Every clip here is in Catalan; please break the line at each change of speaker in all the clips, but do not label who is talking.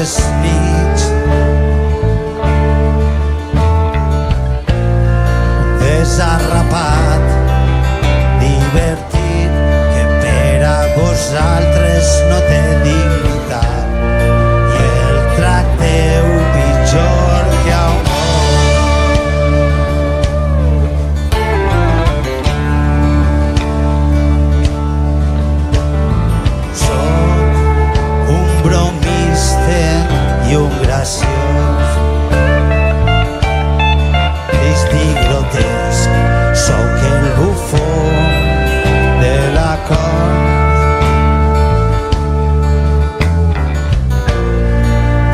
les nits. Desarrapat, divertit, que per a vosaltres no té dignitat i el tracteu pitjor que a un Soc un bromista i un graciós, trist i grotesc, sóc el bufó de la cort.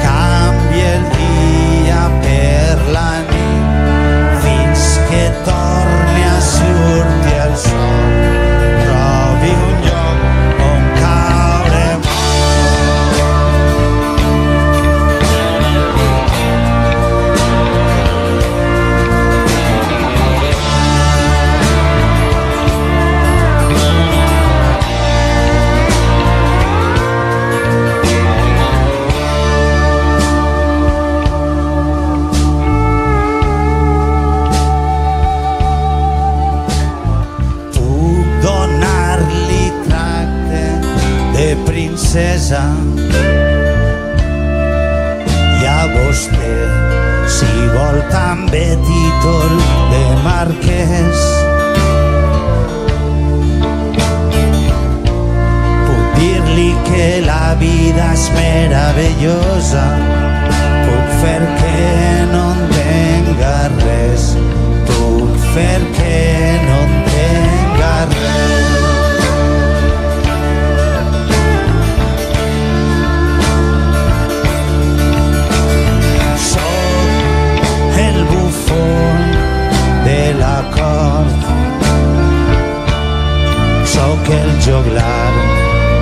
Canvia el dia per la nit fins que torni a sortir el sol. Trobi un lloc on caure princesa i a vostè si vol també títol de marquès. Puc dir-li que la vida és meravellosa, puc fer que no entenga res, puc fer que no entenga res. De la cort, sóc el joglar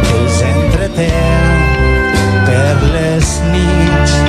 que us entreté per les nits.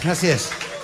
Gràcies.